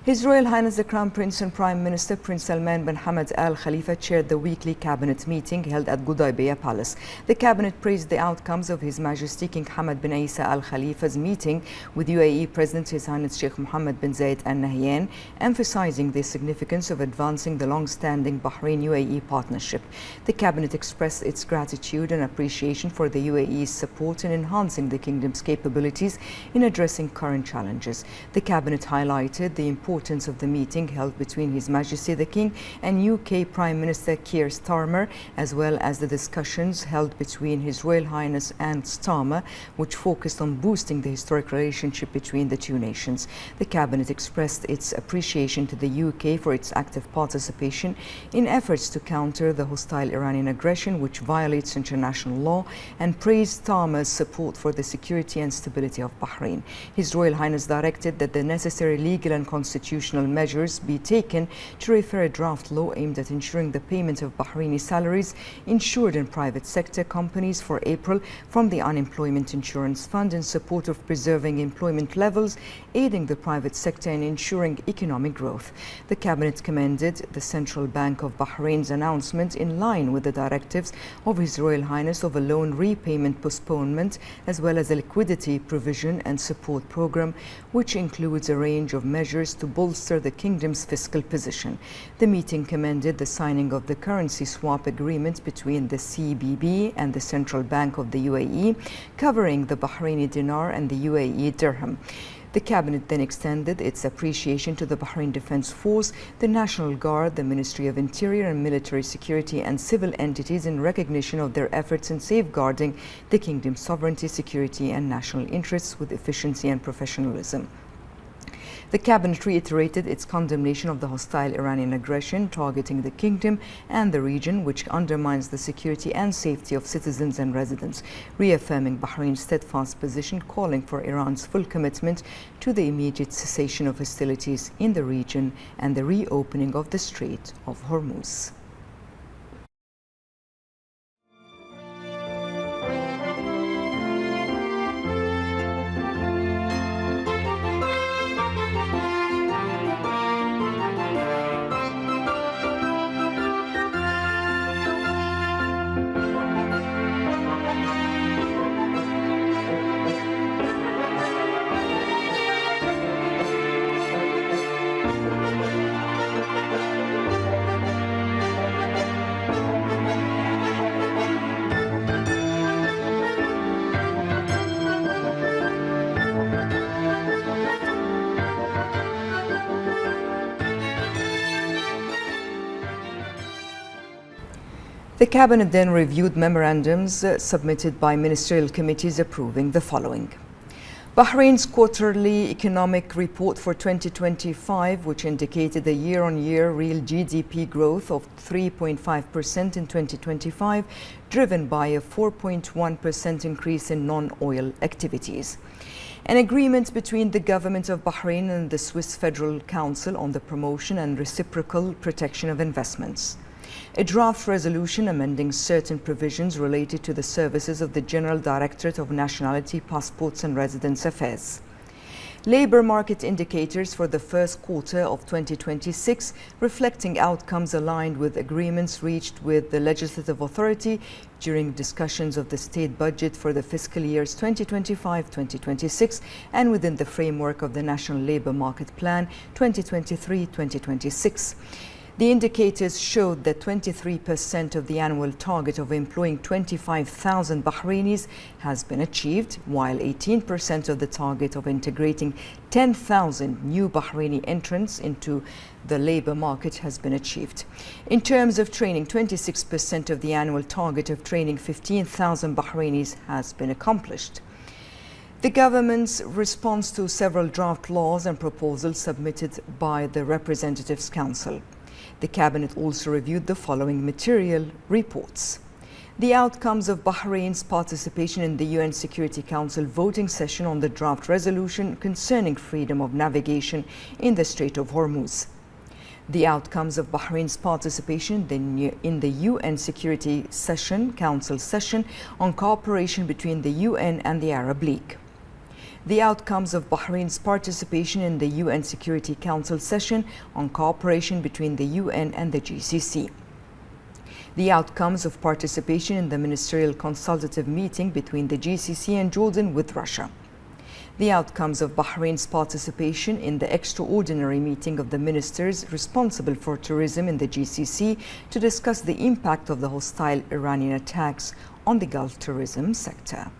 His Royal Highness the Crown Prince and Prime Minister Prince Salman bin Hamad Al Khalifa chaired the weekly cabinet meeting held at Gudaibiya Palace. The cabinet praised the outcomes of His Majesty King Hamad bin Isa Al Khalifa's meeting with UAE President His Highness Sheikh Mohammed bin Zayed Al Nahyan, emphasizing the significance of advancing the long-standing Bahrain-UAE partnership. The cabinet expressed its gratitude and appreciation for the UAE's support in enhancing the kingdom's capabilities in addressing current challenges. The cabinet highlighted the importance of the meeting held between His Majesty the King and UK Prime Minister Keir Starmer, as well as the discussions held between His Royal Highness and Starmer, which focused on boosting the historic relationship between the two nations. The cabinet expressed its appreciation to the UK for its active participation in efforts to counter the hostile Iranian aggression, which violates international law, and praised Starmer's support for the security and stability of Bahrain. His Royal Highness directed that the necessary legal and constitutional measures be taken to refer a draft law aimed at ensuring the payment of Bahraini salaries insured in private sector companies for April from the Unemployment Insurance Fund in support of preserving employment levels, aiding the private sector in ensuring economic growth. The cabinet commended the Central Bank of Bahrain's announcement in line with the directives of His Royal Highness of a loan repayment postponement, as well as a liquidity provision and support program, which includes a range of measures to bolster the kingdom's fiscal position. The meeting commended the signing of the currency swap agreement between the CBB and the Central Bank of the UAE, covering the Bahraini dinar and the UAE dirham. The cabinet then extended its appreciation to the Bahrain Defense Force, the National Guard, the Ministry of Interior and Military Security, and civil entities in recognition of their efforts in safeguarding the kingdom's sovereignty, security, and national interests with efficiency and professionalism. The cabinet reiterated its condemnation of the hostile Iranian aggression targeting the kingdom and the region, which undermines the security and safety of citizens and residents, reaffirming Bahrain's steadfast position, calling for Iran's full commitment to the immediate cessation of hostilities in the region and the reopening of the Strait of Hormuz. The cabinet then reviewed memorandums submitted by ministerial committees approving the following. Bahrain's quarterly economic report for 2025, which indicated a year-on-year real GDP growth of 3.5% in 2025, driven by a 4.1% increase in non-oil activities. An agreement between the government of Bahrain and the Swiss Federal Council on the promotion and reciprocal protection of investments. A draft resolution amending certain provisions related to the services of the General Directorate of Nationality, Passports and Residence Affairs. Labour market indicators for the first quarter of 2026, reflecting outcomes aligned with agreements reached with the Legislative Authority during discussions of the state budget for the fiscal years 2025-2026 and within the framework of the National Labour Market Plan 2023-2026. The indicators showed that 23% of the annual target of employing 25,000 Bahrainis has been achieved, while 18% of the target of integrating 10,000 new Bahraini entrants into the labour market has been achieved. In terms of training, 26% of the annual target of training 15,000 Bahrainis has been accomplished. The government's response to several draft laws and proposals submitted by the Representatives' Council. The cabinet also reviewed the following material reports. The outcomes of Bahrain's participation in the UN Security Council voting session on the draft resolution concerning freedom of navigation in the Strait of Hormuz. The outcomes of Bahrain's participation in the UN Security Council session on cooperation between the UN and the Arab League. the outcomes of Bahrain's participation in the UN Security Council session on cooperation between the UN and the GCC, the outcomes of participation in the ministerial consultative meeting between the GCC and Jordan with Russia, the outcomes of Bahrain's participation in the extraordinary meeting of the ministers responsible for tourism in the GCC to discuss the impact of the hostile Iranian attacks on the Gulf tourism sector.